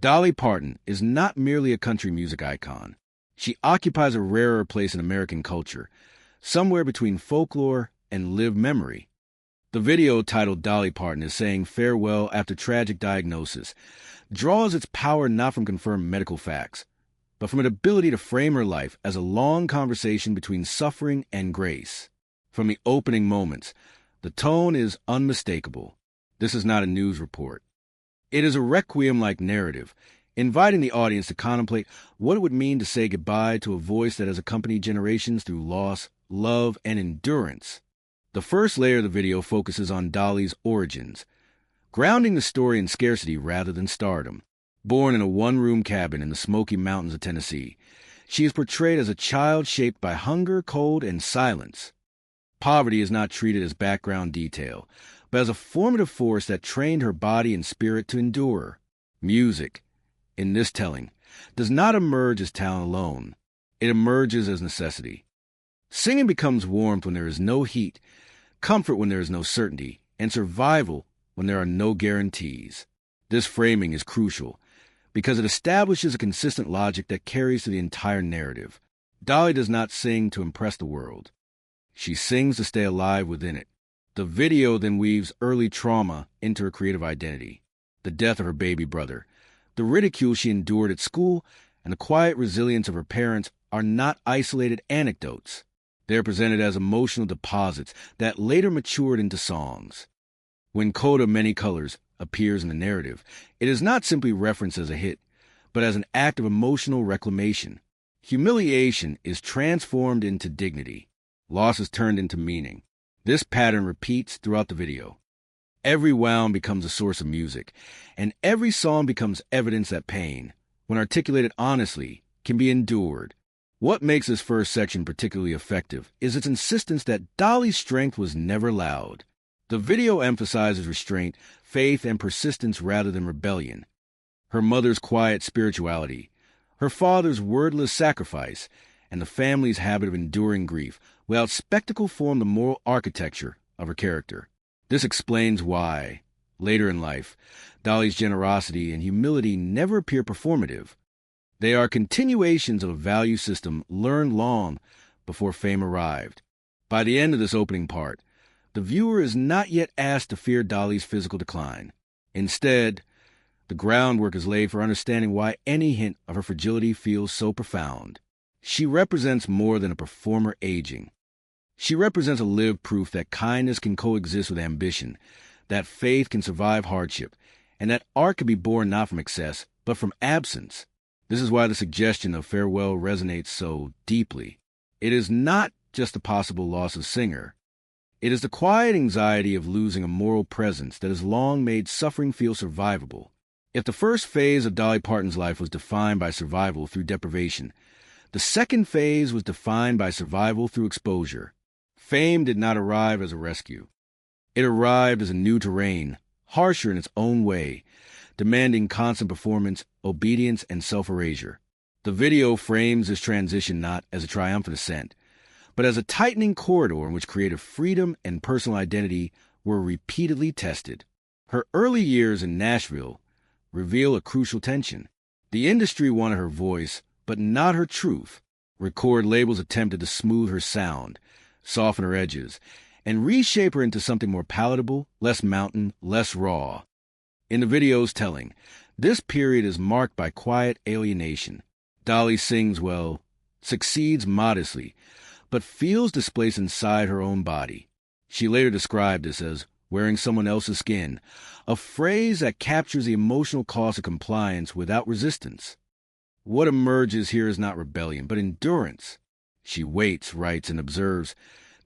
Dolly Parton is not merely a country music icon. She occupies a rarer place in American culture, somewhere between folklore and lived memory. The video, titled Dolly Parton is Saying Farewell After Tragic Diagnosis, draws its power not from confirmed medical facts, but from an ability to frame her life as a long conversation between suffering and grace. From the opening moments, the tone is unmistakable. This is not a news report. It is a requiem-like narrative, inviting the audience to contemplate what it would mean to say goodbye to a voice that has accompanied generations through loss, love, and endurance. The first layer of the video focuses on Dolly's origins, grounding the story in scarcity rather than stardom. Born in a one-room cabin in the Smoky Mountains of Tennessee, she is portrayed as a child shaped by hunger, cold, and silence. Poverty is not treated as background detail, but as a formative force that trained her body and spirit to endure. Music, in this telling, does not emerge as talent alone. It emerges as necessity. Singing becomes warmth when there is no heat, comfort when there is no certainty, and survival when there are no guarantees. This framing is crucial because it establishes a consistent logic that carries through the entire narrative. Dolly does not sing to impress the world. She sings to stay alive within it. The video then weaves early trauma into her creative identity. The death of her baby brother, the ridicule she endured at school, and the quiet resilience of her parents are not isolated anecdotes. They are presented as emotional deposits that later matured into songs. When Coda Many Colors appears in the narrative, it is not simply referenced as a hit, but as an act of emotional reclamation. Humiliation is transformed into dignity. Loss is turned into meaning. This pattern repeats throughout the video. Every wound becomes a source of music, and every song becomes evidence that pain, when articulated honestly, can be endured. What makes this first section particularly effective is its insistence that Dolly's strength was never loud. The video emphasizes restraint, faith, and persistence rather than rebellion. Her mother's quiet spirituality, her father's wordless sacrifice, and the family's habit of enduring grief without spectacle form the moral architecture of her character. This explains why, later in life, Dolly's generosity and humility never appear performative. They are continuations of a value system learned long before fame arrived. By the end of this opening part, the viewer is not yet asked to fear Dolly's physical decline. Instead, the groundwork is laid for understanding why any hint of her fragility feels so profound. She represents more than a performer aging. She represents a lived proof that kindness can coexist with ambition, that faith can survive hardship, and that art can be born not from excess, but from absence. This is why the suggestion of farewell resonates so deeply. It is not just the possible loss of singer. It is the quiet anxiety of losing a moral presence that has long made suffering feel survivable. If the first phase of Dolly Parton's life was defined by survival through deprivation, the second phase was defined by survival through exposure. Fame did not arrive as a rescue. It arrived as a new terrain, harsher in its own way, demanding constant performance, obedience, and self-erasure. The video frames this transition not as a triumphant ascent, but as a tightening corridor in which creative freedom and personal identity were repeatedly tested. Her early years in Nashville reveal a crucial tension. The industry wanted her voice, but not her truth. Record labels attempted to smooth her sound, soften her edges, and reshape her into something more palatable, less mountain, less raw. In the video's telling, this period is marked by quiet alienation. Dolly sings well, succeeds modestly, but feels displaced inside her own body. She later described this as wearing someone else's skin, a phrase that captures the emotional cost of compliance without resistance. What emerges here is not rebellion, but endurance. She waits, writes, and observes,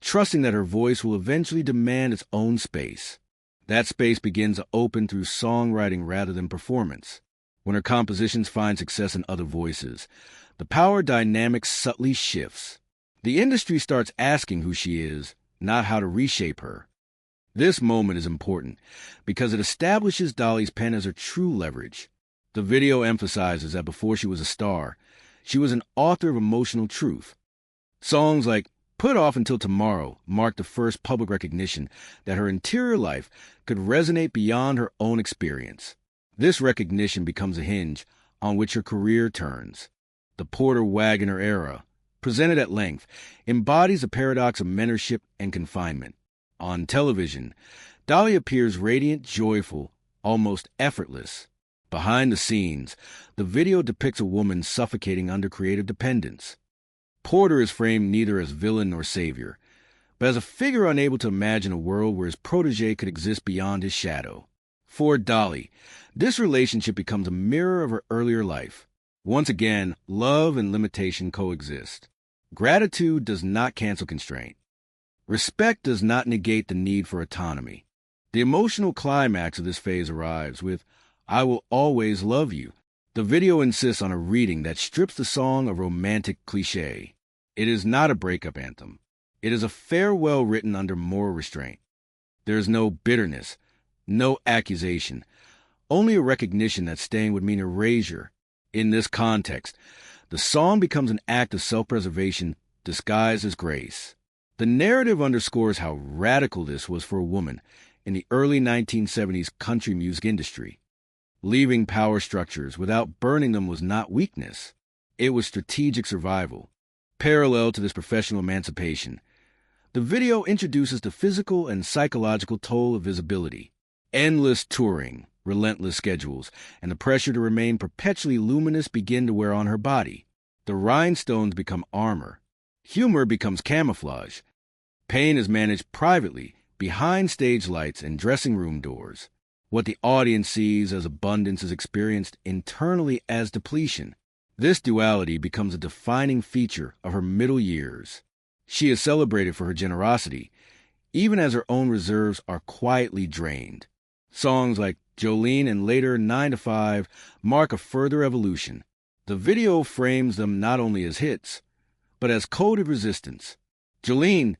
trusting that her voice will eventually demand its own space. That space begins to open through songwriting rather than performance. When her compositions find success in other voices, the power dynamic subtly shifts. The industry starts asking who she is, not how to reshape her. This moment is important because it establishes Dolly's pen as her true leverage. The video emphasizes that before she was a star, she was an author of emotional truth. Songs like Put Off Until Tomorrow marked the first public recognition that her interior life could resonate beyond her own experience. This recognition becomes a hinge on which her career turns. The Porter Wagoner era, presented at length, embodies a paradox of mentorship and confinement. On television, Dolly appears radiant, joyful, almost effortless. Behind the scenes, the video depicts a woman suffocating under creative dependence. Porter is framed neither as villain nor savior, but as a figure unable to imagine a world where his protege could exist beyond his shadow. For Dolly, this relationship becomes a mirror of her earlier life. Once again, love and limitation coexist. Gratitude does not cancel constraint. Respect does not negate the need for autonomy. The emotional climax of this phase arrives with, "I will always love you." The video insists on a reading that strips the song of romantic cliché. It is not a breakup anthem. It is a farewell written under moral restraint. There is no bitterness, no accusation, only a recognition that staying would mean erasure. In this context, the song becomes an act of self-preservation disguised as grace. The narrative underscores how radical this was for a woman in the early 1970s country music industry. Leaving power structures without burning them was not weakness. It was strategic survival. Parallel to this professional emancipation, the video introduces the physical and psychological toll of visibility. Endless touring, relentless schedules, and the pressure to remain perpetually luminous begin to wear on her body. The rhinestones become armor. Humor becomes camouflage. Pain is managed privately, behind stage lights and dressing room doors. What the audience sees as abundance is experienced internally as depletion. This duality becomes a defining feature of her middle years. She is celebrated for her generosity, even as her own reserves are quietly drained. Songs like Jolene and later 9 to 5 mark a further evolution. The video frames them not only as hits, but as coded resistance. Jolene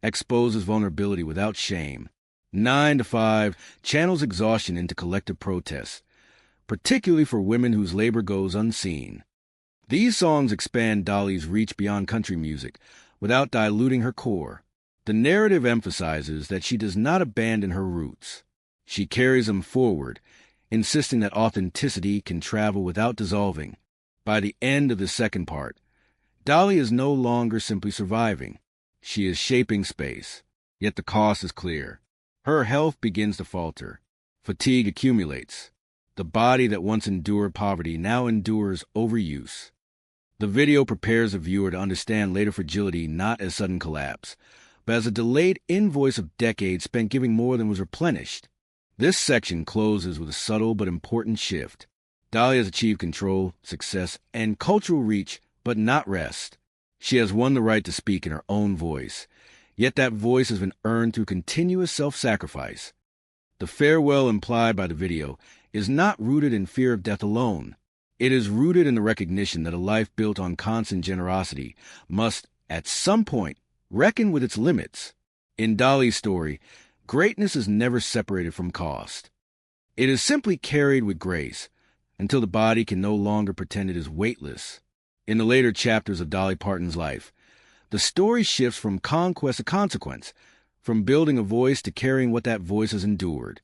exposes vulnerability without shame. 9 to 5 channels exhaustion into collective protest, particularly for women whose labor goes unseen. These songs expand Dolly's reach beyond country music without diluting her core. The narrative emphasizes that she does not abandon her roots. She carries them forward, insisting that authenticity can travel without dissolving. By the end of the second part, Dolly is no longer simply surviving. She is shaping space, yet the cost is clear. Her health begins to falter. Fatigue accumulates. The body that once endured poverty now endures overuse. The video prepares the viewer to understand later fragility not as sudden collapse, but as a delayed invoice of decades spent giving more than was replenished. This section closes with a subtle but important shift. Dolly has achieved control, success, and cultural reach, but not rest. She has won the right to speak in her own voice, yet that voice has been earned through continuous self-sacrifice. The farewell implied by the video is not rooted in fear of death alone. It is rooted in the recognition that a life built on constant generosity must, at some point, reckon with its limits. In Dolly's story, greatness is never separated from cost. It is simply carried with grace, until the body can no longer pretend it is weightless. In the later chapters of Dolly Parton's life, the story shifts from conquest to consequence, from building a voice to carrying what that voice has endured.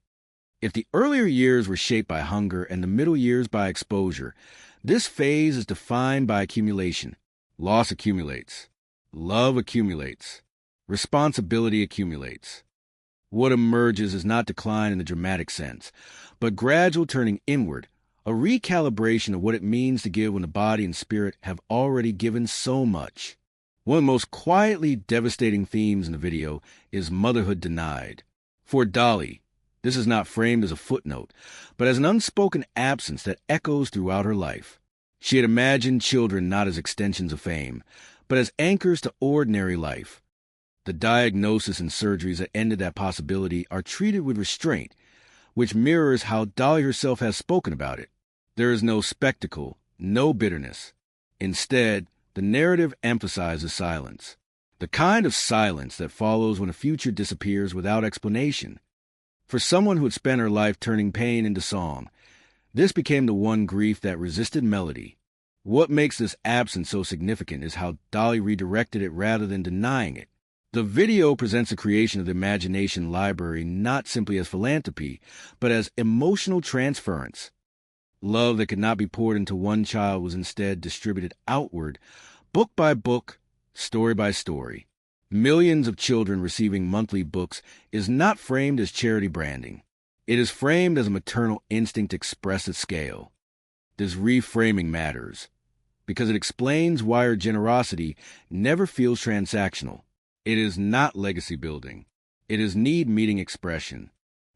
If the earlier years were shaped by hunger and the middle years by exposure, this phase is defined by accumulation. Loss accumulates. Love accumulates. Responsibility accumulates. What emerges is not decline in the dramatic sense, but gradual turning inward, a recalibration of what it means to give when the body and spirit have already given so much. One of the most quietly devastating themes in the video is motherhood denied. For Dolly, this is not framed as a footnote, but as an unspoken absence that echoes throughout her life. She had imagined children not as extensions of fame, but as anchors to ordinary life. The diagnosis and surgeries that ended that possibility are treated with restraint, which mirrors how Dolly herself has spoken about it. There is no spectacle, no bitterness. Instead, the narrative emphasizes silence, the kind of silence that follows when a future disappears without explanation. For someone who had spent her life turning pain into song, this became the one grief that resisted melody. What makes this absence so significant is how Dolly redirected it rather than denying it. The video presents the creation of the imagination library not simply as philanthropy, but as emotional transference. Love that could not be poured into one child was instead distributed outward, book by book, story by story. Millions of children receiving monthly books is not framed as charity branding. It is framed as a maternal instinct expressed at scale. This reframing matters because it explains why her generosity never feels transactional. It is not legacy building. It is need-meeting expression.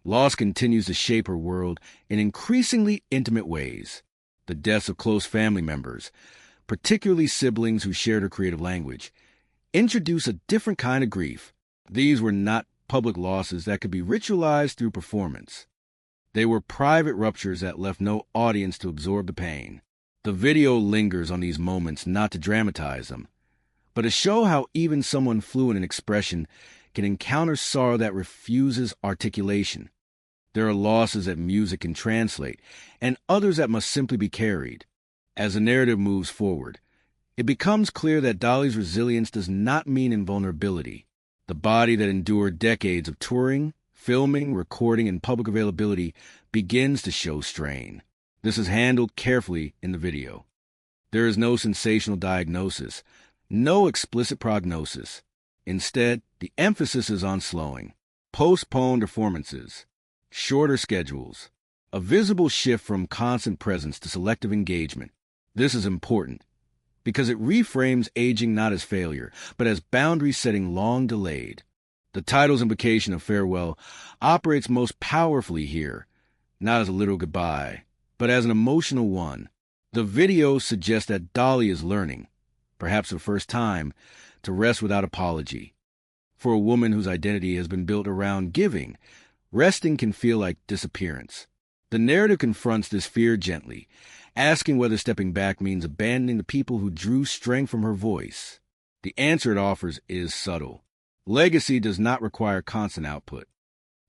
Loss continues to shape her world in increasingly intimate ways. The deaths of close family members, particularly siblings who shared her creative language, introduce a different kind of grief. These were not public losses that could be ritualized through performance. They were private ruptures that left no audience to absorb the pain. The video lingers on these moments not to dramatize them, but to show how even someone fluent in expression can encounter sorrow that refuses articulation. There are losses that music can translate, and others that must simply be carried. As the narrative moves forward, it becomes clear that Dolly's resilience does not mean invulnerability. The body that endured decades of touring, filming, recording, and public availability begins to show strain. This is handled carefully in the video. There is no sensational diagnosis, no explicit prognosis. Instead, the emphasis is on slowing, postponed performances, shorter schedules, a visible shift from constant presence to selective engagement. This is important because it reframes aging not as failure, but as boundary setting long delayed. The title's invocation of farewell operates most powerfully here, not as a literal goodbye, but as an emotional one. The video suggests that Dolly is learning, perhaps for the first time, to rest without apology. For a woman whose identity has been built around giving, resting can feel like disappearance. The narrative confronts this fear gently, asking whether stepping back means abandoning the people who drew strength from her voice. The answer it offers is subtle. Legacy does not require constant output.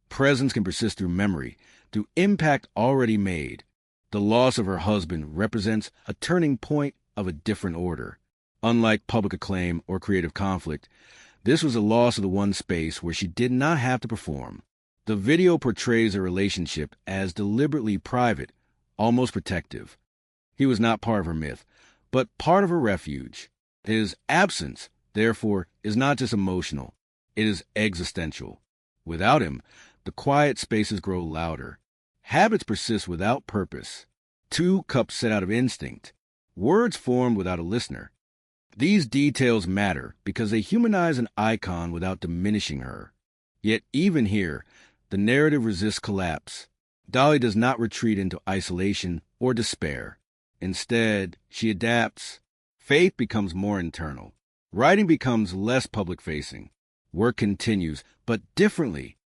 Presence can persist through memory, through impact already made. The loss of her husband represents a turning point of a different order. Unlike public acclaim or creative conflict, this was a loss of the one space where she did not have to perform. The video portrays a relationship as deliberately private, almost protective. He was not part of her myth, but part of her refuge. His absence, therefore, is not just emotional, it is existential. Without him, the quiet spaces grow louder. Habits persist without purpose. 2 cups set out of instinct. Words formed without a listener. These details matter because they humanize an icon without diminishing her. Yet even here, the narrative resists collapse. Dolly does not retreat into isolation or despair. Instead, she adapts. Faith becomes more internal. Writing becomes less public-facing. Work continues, but differently.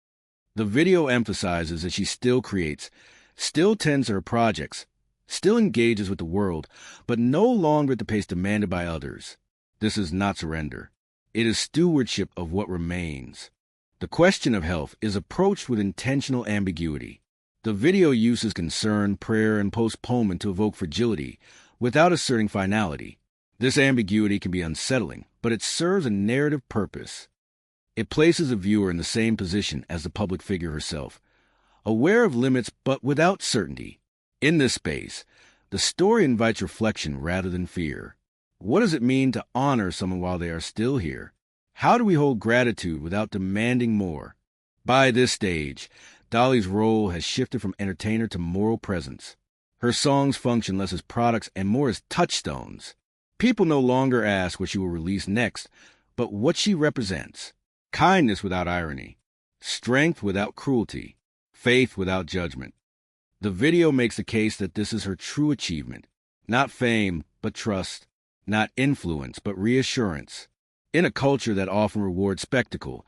The video emphasizes that she still creates, still tends to her projects, still engages with the world, but no longer at the pace demanded by others. This is not surrender. It is stewardship of what remains. The question of health is approached with intentional ambiguity. The video uses concern, prayer, and postponement to evoke fragility, without asserting finality. This ambiguity can be unsettling, but it serves a narrative purpose. It places a viewer in the same position as the public figure herself, aware of limits but without certainty. In this space, the story invites reflection rather than fear. What does it mean to honor someone while they are still here? How do we hold gratitude without demanding more? By this stage, Dolly's role has shifted from entertainer to moral presence. Her songs function less as products and more as touchstones. People no longer ask what she will release next, but what she represents. Kindness without irony, strength without cruelty, faith without judgment. The video makes the case that this is her true achievement. Not fame, but trust. Not influence, but reassurance. In a culture that often rewards spectacle,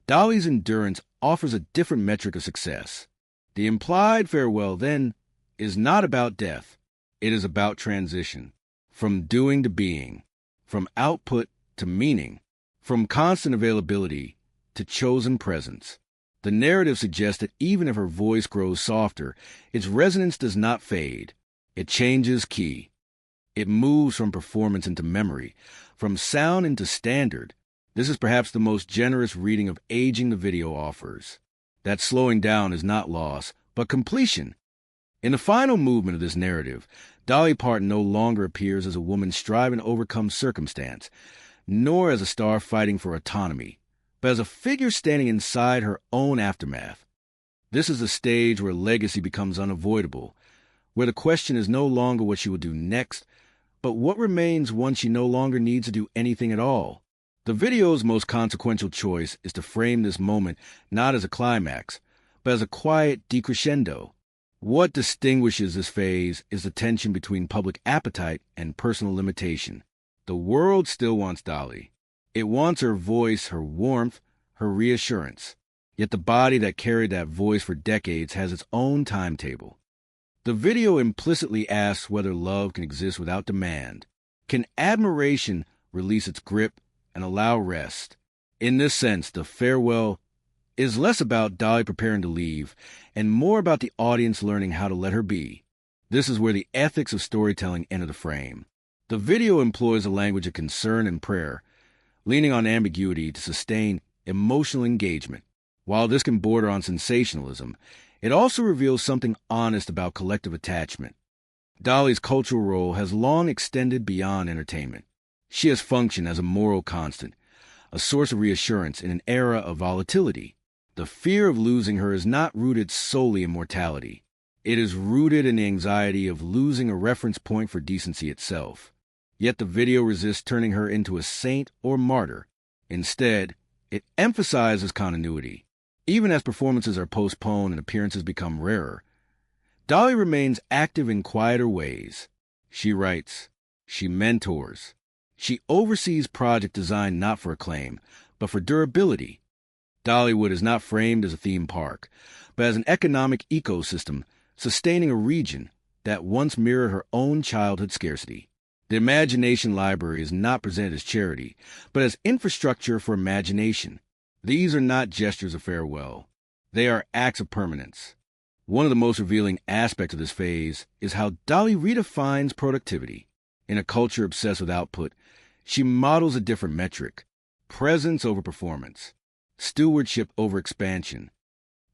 Dolly's endurance offers a different metric of success. The implied farewell, then, is not about death. It is about transition. From doing to being. From output to meaning. From constant availability to chosen presence. The narrative suggests that even if her voice grows softer, its resonance does not fade. It changes key. It moves from performance into memory, from sound into standard. This is perhaps the most generous reading of aging the video offers. That slowing down is not loss, but completion. In the final movement of this narrative, Dolly Parton no longer appears as a woman striving to overcome circumstance, nor as a star fighting for autonomy, but as a figure standing inside her own aftermath. This is a stage where legacy becomes unavoidable, where the question is no longer what she will do next, but what remains once she no longer needs to do anything at all. The video's most consequential choice is to frame this moment not as a climax, but as a quiet decrescendo. What distinguishes this phase is the tension between public appetite and personal limitation. The world still wants Dolly. It wants her voice, her warmth, her reassurance. Yet the body that carried that voice for decades has its own timetable. The video implicitly asks whether love can exist without demand. Can admiration release its grip and allow rest? In this sense, the farewell is less about Dolly preparing to leave and more about the audience learning how to let her be. This is where the ethics of storytelling enter the frame. The video employs a language of concern and prayer, leaning on ambiguity to sustain emotional engagement. While this can border on sensationalism, it also reveals something honest about collective attachment. Dolly's cultural role has long extended beyond entertainment. She has functioned as a moral constant, a source of reassurance in an era of volatility. The fear of losing her is not rooted solely in mortality. It is rooted in the anxiety of losing a reference point for decency itself. Yet the video resists turning her into a saint or martyr. Instead, it emphasizes continuity. Even as performances are postponed and appearances become rarer, Dolly remains active in quieter ways. She writes, she mentors, she oversees projects designed not for acclaim, but for durability. Dollywood is not framed as a theme park, but as an economic ecosystem sustaining a region that once mirrored her own childhood scarcity. The Imagination Library is not presented as charity, but as infrastructure for imagination. These are not gestures of farewell. They are acts of permanence. One of the most revealing aspects of this phase is how Dolly redefines productivity. In a culture obsessed with output, she models a different metric: presence over performance, stewardship over expansion.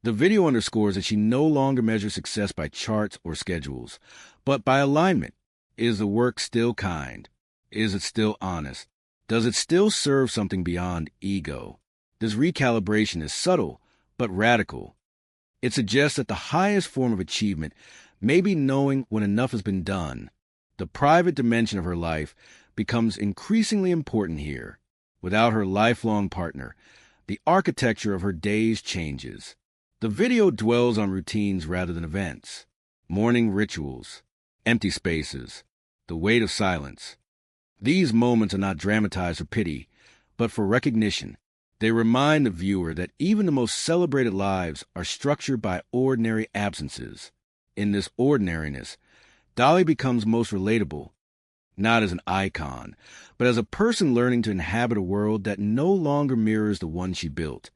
The video underscores that she no longer measures success by charts or schedules, but by alignment. Is the work still kind? Is it still honest? Does it still serve something beyond ego? This recalibration is subtle, but radical. It suggests that the highest form of achievement may be knowing when enough has been done. The private dimension of her life becomes increasingly important here. Without her lifelong partner, the architecture of her days changes. The video dwells on routines rather than events. Morning rituals, empty spaces, the weight of silence. These moments are not dramatized for pity, but for recognition. They remind the viewer that even the most celebrated lives are structured by ordinary absences. In this ordinariness, Dolly becomes most relatable, not as an icon, but as a person learning to inhabit a world that no longer mirrors the one she built.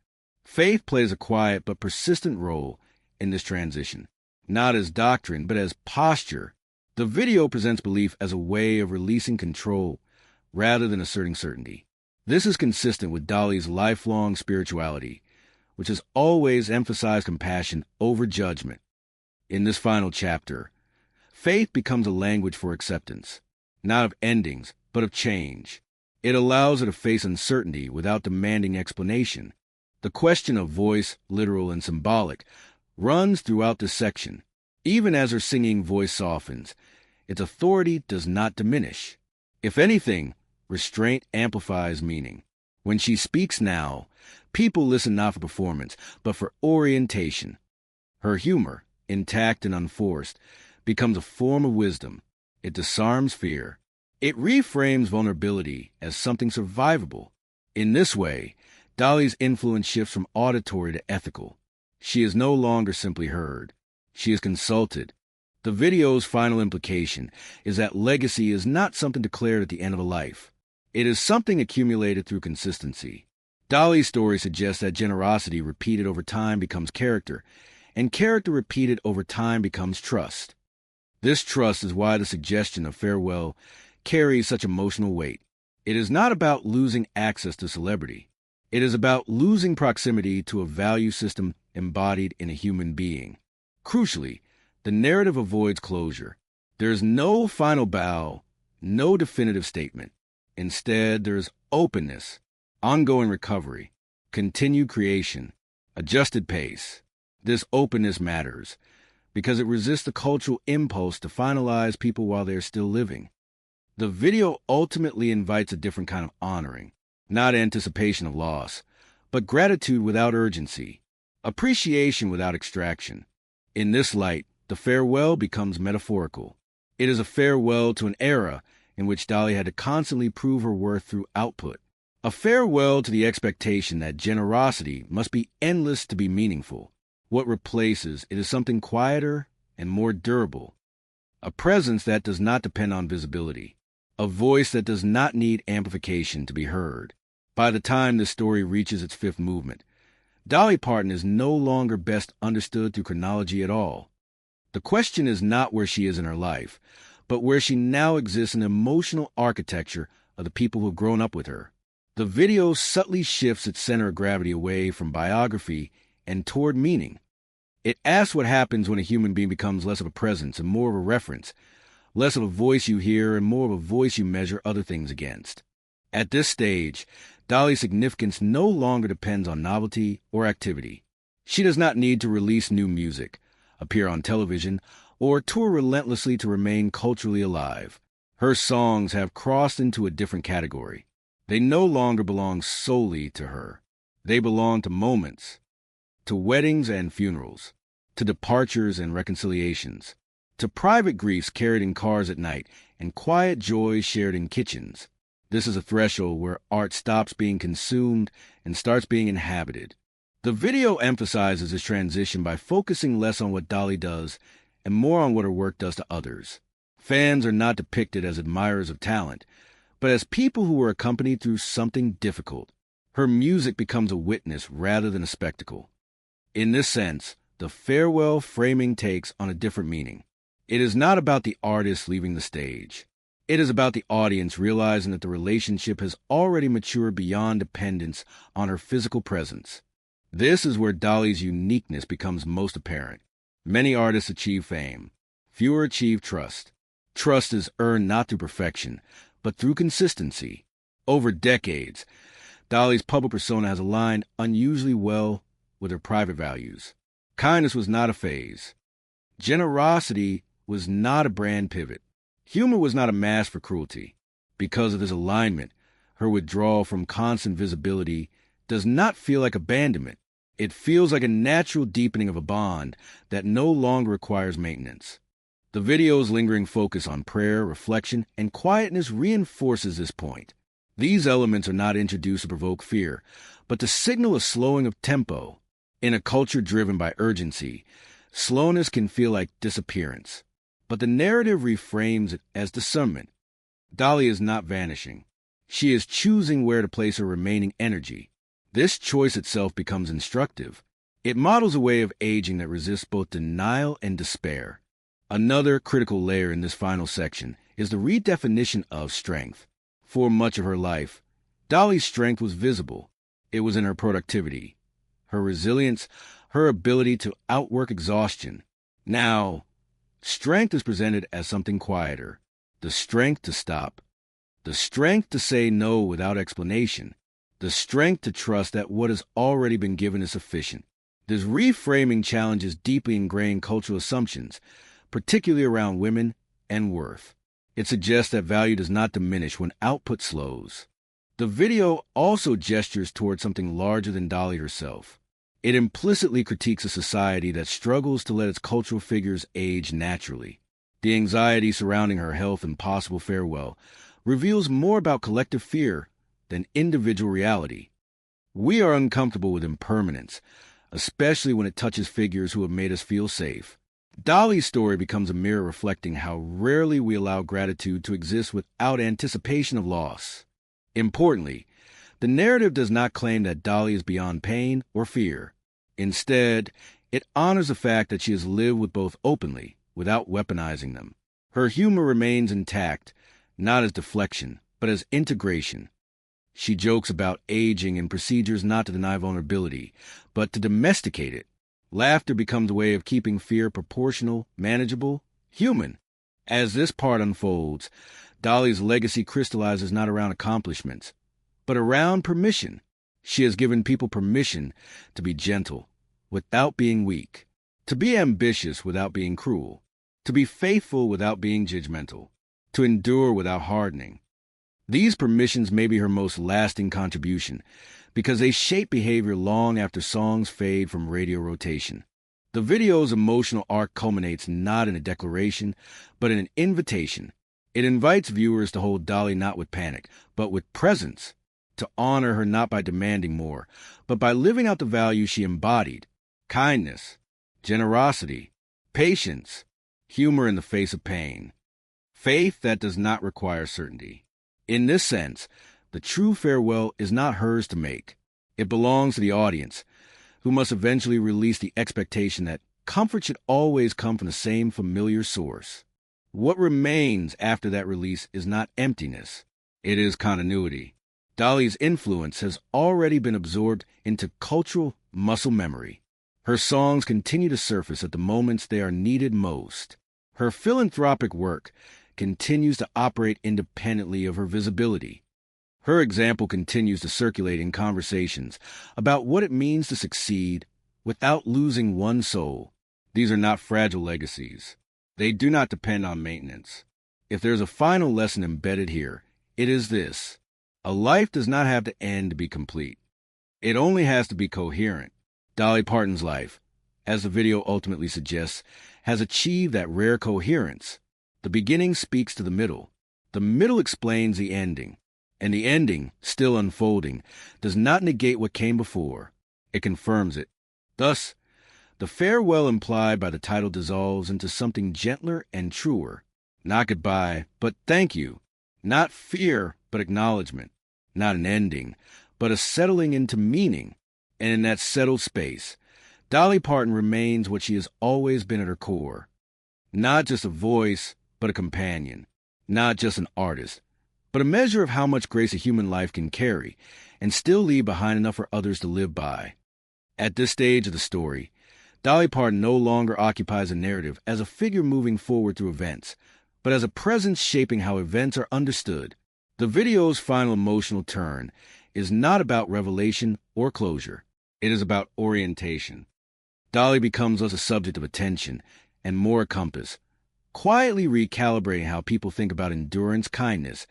Faith plays a quiet but persistent role in this transition, not as doctrine, but as posture. The video presents belief as a way of releasing control rather than asserting certainty. This is consistent with Dolly's lifelong spirituality, which has always emphasized compassion over judgment. In this final chapter, faith becomes a language for acceptance, not of endings, but of change. It allows her to face uncertainty without demanding explanation. The question of voice, literal and symbolic, runs throughout this section. Even as her singing voice softens, its authority does not diminish. If anything, restraint amplifies meaning. When she speaks now, people listen not for performance, but for orientation. Her humor, intact and unforced, becomes a form of wisdom. It disarms fear. It reframes vulnerability as something survivable. In this way, Dolly's influence shifts from auditory to ethical. She is no longer simply heard. She is consulted. The video's final implication is that legacy is not something declared at the end of a life. It is something accumulated through consistency. Dolly's story suggests that generosity repeated over time becomes character, and character repeated over time becomes trust. This trust is why the suggestion of farewell carries such emotional weight. It is not about losing access to celebrity. It is about losing proximity to a value system embodied in a human being. Crucially, The narrative avoids closure. There's no final bow, no definitive statement. Instead, there's openness, ongoing recovery, continued creation, adjusted pace. This openness matters because it resists the cultural impulse to finalize people while they're still living. The video ultimately invites a different kind of honoring, not anticipation of loss, but gratitude without urgency, appreciation without extraction. In this light, the farewell becomes metaphorical. It is a farewell to an era in which Dolly had to constantly prove her worth through output, a farewell to the expectation that generosity must be endless to be meaningful. What replaces it is something quieter and more durable, a presence that does not depend on visibility, a voice that does not need amplification to be heard. By the time this story reaches its fifth movement, Dolly Parton is no longer best understood through chronology at all. The question is not where she is in her life, but where she now exists in the emotional architecture of the people who have grown up with her. The video subtly shifts its center of gravity away from biography and toward meaning. It asks what happens when a human being becomes less of a presence and more of a reference, less of a voice you hear and more of a voice you measure other things against. At this stage, Dolly's significance no longer depends on novelty or activity. She does not need to release new music, appear on television, or tour relentlessly to remain culturally alive. Her songs have crossed into a different category. They no longer belong solely to her. They belong to moments, to weddings and funerals, to departures and reconciliations, to private griefs carried in cars at night and quiet joys shared in kitchens. This is a threshold where art stops being consumed and starts being inhabited. The video emphasizes this transition by focusing less on what Dolly does and more on what her work does to others. Fans are not depicted as admirers of talent, but as people who were accompanied through something difficult. Her music becomes a witness rather than a spectacle. In this sense, the farewell framing takes on a different meaning. It is not about the artist leaving the stage. It is about the audience realizing that the relationship has already matured beyond dependence on her physical presence. This is where Dolly's uniqueness becomes most apparent. Many artists achieve fame. Fewer achieve trust. Trust is earned not through perfection, but through consistency. Over decades, Dolly's public persona has aligned unusually well with her private values. Kindness was not a phase. Generosity was not a brand pivot. Humor was not a mask for cruelty. Because of this alignment, her withdrawal from constant visibility does not feel like abandonment. It feels like a natural deepening of a bond that no longer requires maintenance. The video's lingering focus on prayer, reflection, and quietness reinforces this point. These elements are not introduced to provoke fear, but to signal a slowing of tempo. In a culture driven by urgency, slowness can feel like disappearance. But the narrative reframes it as discernment. Dolly is not vanishing. She is choosing where to place her remaining energy. This choice itself becomes instructive. It models a way of aging that resists both denial and despair. Another critical layer in this final section is the redefinition of strength. For much of her life, Dolly's strength was visible. It was in her productivity, her resilience, her ability to outwork exhaustion. Now, strength is presented as something quieter, the strength to stop, the strength to say no without explanation, the strength to trust that what has already been given is sufficient. This reframing challenges deeply ingrained cultural assumptions, particularly around women and worth. It suggests that value does not diminish when output slows. The video also gestures toward something larger than Dolly herself. It implicitly critiques a society that struggles to let its cultural figures age naturally. The anxiety surrounding her health and possible farewell reveals more about collective fear than individual reality. We are uncomfortable with impermanence, especially when it touches figures who have made us feel safe. Dolly's story becomes a mirror reflecting how rarely we allow gratitude to exist without anticipation of loss. Importantly, the narrative does not claim that Dolly is beyond pain or fear. Instead, it honors the fact that she has lived with both openly, without weaponizing them. Her humor remains intact, not as deflection, but as integration. She jokes about aging and procedures not to deny vulnerability, but to domesticate it. Laughter becomes a way of keeping fear proportional, manageable, human. As this part unfolds, Dolly's legacy crystallizes not around accomplishments, but around permission. She has given people permission to be gentle without being weak, to be ambitious without being cruel, to be faithful without being judgmental, to endure without hardening. These permissions may be her most lasting contribution because they shape behavior long after songs fade from radio rotation. The video's emotional arc culminates not in a declaration, but in an invitation. It invites viewers to hold Dolly not with panic, but with presence, to honor her not by demanding more, but by living out the values she embodied: kindness, generosity, patience, humor in the face of pain, faith that does not require certainty. In this sense, the true farewell is not hers to make. It belongs to the audience, who must eventually release the expectation that comfort should always come from the same familiar source. What remains after that release is not emptiness, it is continuity. Dolly's influence has already been absorbed into cultural muscle memory. Her songs continue to surface at the moments they are needed most. Her philanthropic work continues to operate independently of her visibility. Her example continues to circulate in conversations about what it means to succeed without losing one's soul. These are not fragile legacies. They do not depend on maintenance. If there's a final lesson embedded here, it is this: a life does not have to end to be complete. It only has to be coherent. Dolly Parton's life, as the video ultimately suggests, has achieved that rare coherence. The beginning speaks to the middle. The middle explains the ending. And the ending, still unfolding, does not negate what came before. It confirms it. Thus, the farewell implied by the title dissolves into something gentler and truer. Not goodbye, but thank you. Not fear, but acknowledgement. Not an ending, but a settling into meaning. And in that settled space, Dolly Parton remains what she has always been at her core. Not just a voice, but a companion. Not just an artist, but a measure of how much grace a human life can carry and still leave behind enough for others to live by. At this stage of the story, Dolly Parton no longer occupies a narrative as a figure moving forward through events, but as a presence shaping how events are understood. The video's final emotional turn is not about revelation or closure. It is about orientation. Dolly becomes less a subject of attention and more a compass, quietly recalibrating how people think about endurance, kindness,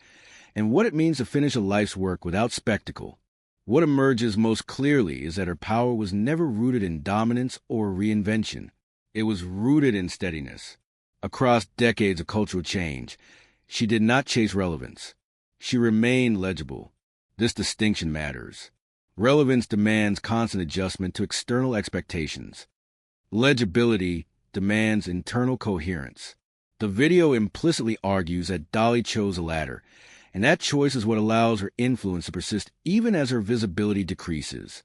and what it means to finish a life's work without spectacle. What emerges most clearly is that her power was never rooted in dominance or reinvention. It was rooted in steadiness. Across decades of cultural change, she did not chase relevance. She remained legible. This distinction matters. Relevance demands constant adjustment to external expectations. Legibility demands internal coherence. The video implicitly argues that Dolly chose the latter, and that choice is what allows her influence to persist even as her visibility decreases.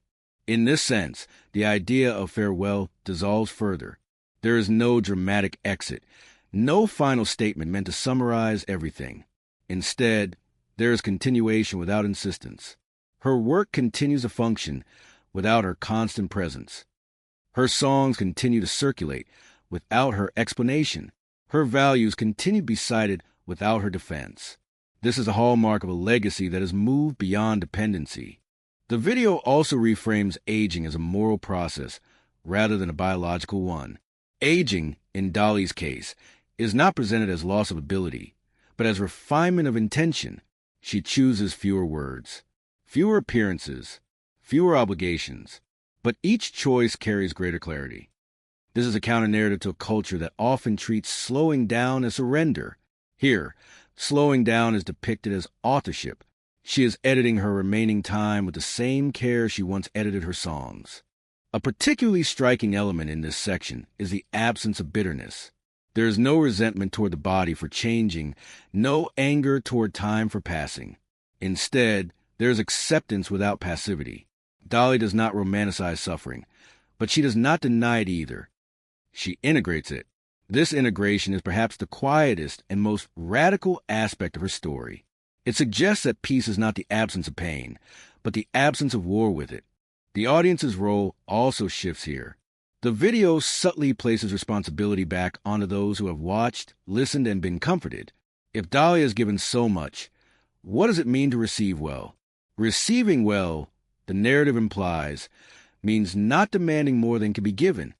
In this sense, the idea of farewell dissolves further. There is no dramatic exit, no final statement meant to summarize everything. Instead, there is continuation without insistence. Her work continues to function without her constant presence. Her songs continue to circulate without her explanation. Her values continue to be cited without her defense. This is a hallmark of a legacy that has moved beyond dependency. The video also reframes aging as a moral process rather than a biological one. Aging, in Dolly's case, is not presented as loss of ability, but as refinement of intention. She chooses fewer words, fewer appearances, fewer obligations, but each choice carries greater clarity. This is a counter-narrative to a culture that often treats slowing down as surrender. Here, slowing down is depicted as authorship. She is editing her remaining time with the same care she once edited her songs. A particularly striking element in this section is the absence of bitterness. There is no resentment toward the body for changing, no anger toward time for passing. Instead, there is acceptance without passivity. Dolly does not romanticize suffering, but she does not deny it either. She integrates it. This integration is perhaps the quietest and most radical aspect of her story. It suggests that peace is not the absence of pain, but the absence of war with it. The audience's role also shifts here. The video subtly places responsibility back onto those who have watched, listened, and been comforted. If Dolly has given so much, what does it mean to receive well? Receiving well, the narrative implies, means not demanding more than can be given.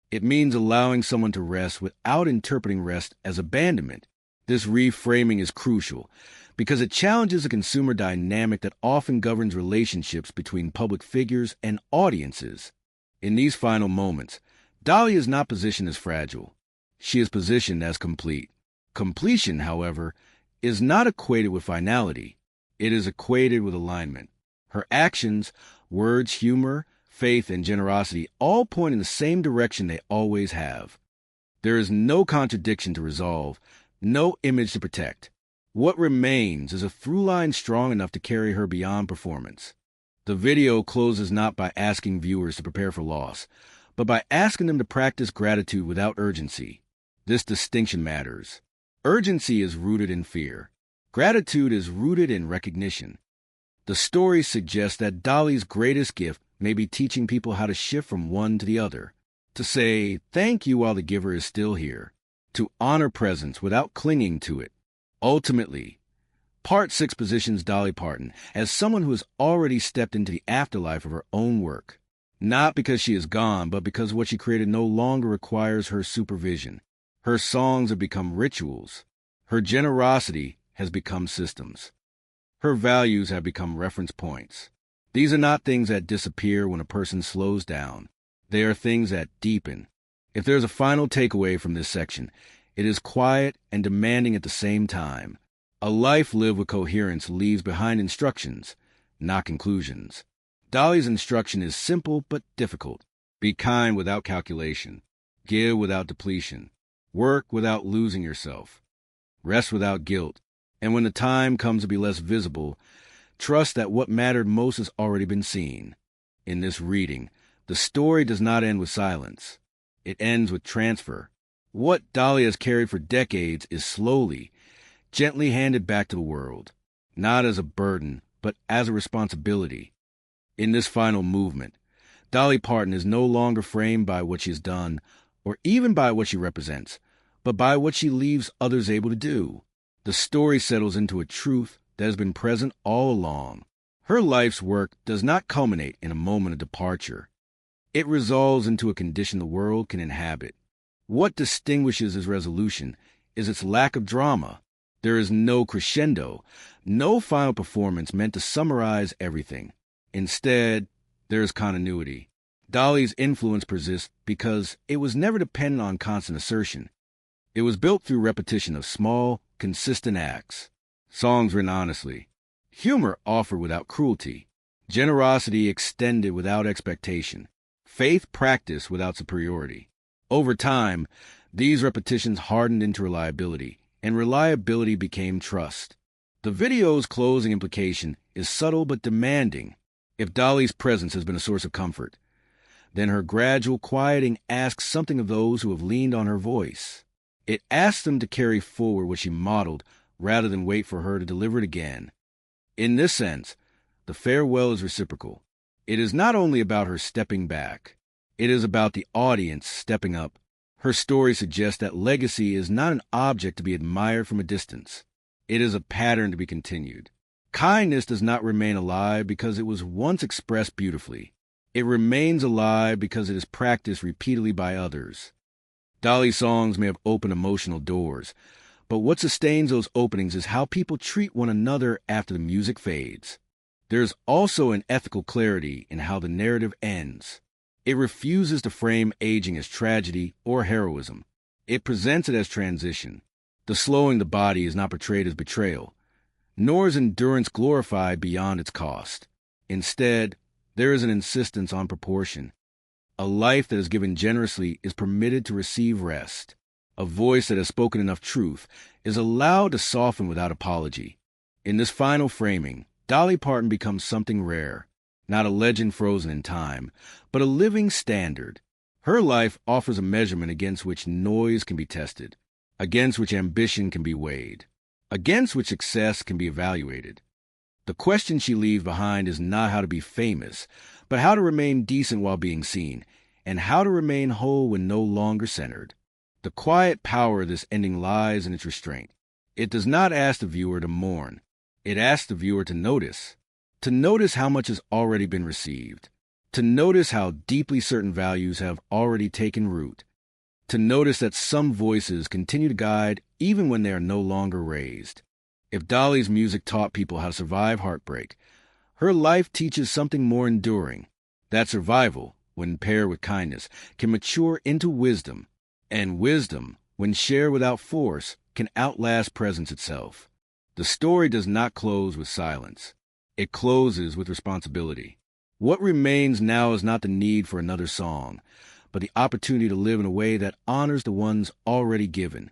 It means allowing someone to rest without interpreting rest as abandonment. This reframing is crucial because it challenges a consumer dynamic that often governs relationships between public figures and audiences. In these final moments, Dolly is not positioned as fragile. She is positioned as complete. Completion, however, is not equated with finality. It is equated with alignment. Her actions, words, humor, faith, and generosity all point in the same direction they always have. There is no contradiction to resolve, no image to protect. What remains is a through line strong enough to carry her beyond performance. The video closes not by asking viewers to prepare for loss, but by asking them to practice gratitude without urgency. This distinction matters. Urgency is rooted in fear. Gratitude is rooted in recognition. The story suggests that Dolly's greatest gift may be teaching people how to shift from one to the other, to say thank you while the giver is still here, to honor presence without clinging to it. Ultimately, Part 6 positions Dolly Parton as someone who has already stepped into the afterlife of her own work, not because she is gone, but because what she created no longer requires her supervision. Her songs have become rituals. Her generosity has become systems. Her values have become reference points. These are not things that disappear when a person slows down. They are things that deepen. If there's a final takeaway from this section, it is quiet and demanding at the same time. A life lived with coherence leaves behind instructions, not conclusions. Dolly's instruction is simple but difficult. Be kind without calculation. Give without depletion. Work without losing yourself. Rest without guilt. And when the time comes to be less visible, trust that what mattered most has already been seen. In this reading, the story does not end with silence. It ends with transfer. What Dolly has carried for decades is slowly, gently handed back to the world, not as a burden, but as a responsibility. In this final movement, Dolly Parton is no longer framed by what she has done, or even by what she represents, but by what she leaves others able to do. The story settles into a truth that has been present all along. Her life's work does not culminate in a moment of departure. It resolves into a condition the world can inhabit. What distinguishes its resolution is its lack of drama. There is no crescendo, no final performance meant to summarize everything. Instead, there is continuity. Dolly's influence persists because it was never dependent on constant assertion. It was built through repetition of small, consistent acts. Songs written honestly. Humor offered without cruelty. Generosity extended without expectation. Faith practiced without superiority. Over time, these repetitions hardened into reliability, and reliability became trust. The video's closing implication is subtle but demanding. If Dolly's presence has been a source of comfort, then her gradual quieting asks something of those who have leaned on her voice. It asks them to carry forward what she modeled rather than wait for her to deliver it again. In this sense, the farewell is reciprocal. It is not only about her stepping back. It is about the audience stepping up. Her story suggests that legacy is not an object to be admired from a distance. It is a pattern to be continued. Kindness does not remain alive because it was once expressed beautifully. It remains alive because it is practiced repeatedly by others. Dolly's songs may have opened emotional doors, but what sustains those openings is how people treat one another after the music fades. There is also an ethical clarity in how the narrative ends. It refuses to frame aging as tragedy or heroism. It presents it as transition. The slowing the body is not portrayed as betrayal, nor is endurance glorified beyond its cost. Instead, there is an insistence on proportion. A life that is given generously is permitted to receive rest. A voice that has spoken enough truth is allowed to soften without apology. In this final framing, Dolly Parton becomes something rare. Not a legend frozen in time, but a living standard. Her life offers a measurement against which noise can be tested, against which ambition can be weighed, against which success can be evaluated. The question she leaves behind is not how to be famous, but how to remain decent while being seen, and how to remain whole when no longer centered. The quiet power of this ending lies in its restraint. It does not ask the viewer to mourn. It asks the viewer to notice how much has already been received, to notice how deeply certain values have already taken root, to notice that some voices continue to guide even when they are no longer raised. If Dolly's music taught people how to survive heartbreak, her life teaches something more enduring. That survival, when paired with kindness, can mature into wisdom, and wisdom, when shared without force, can outlast presence itself. The story does not close with silence. It closes with responsibility. What remains now is not the need for another song, but the opportunity to live in a way that honors the ones already given.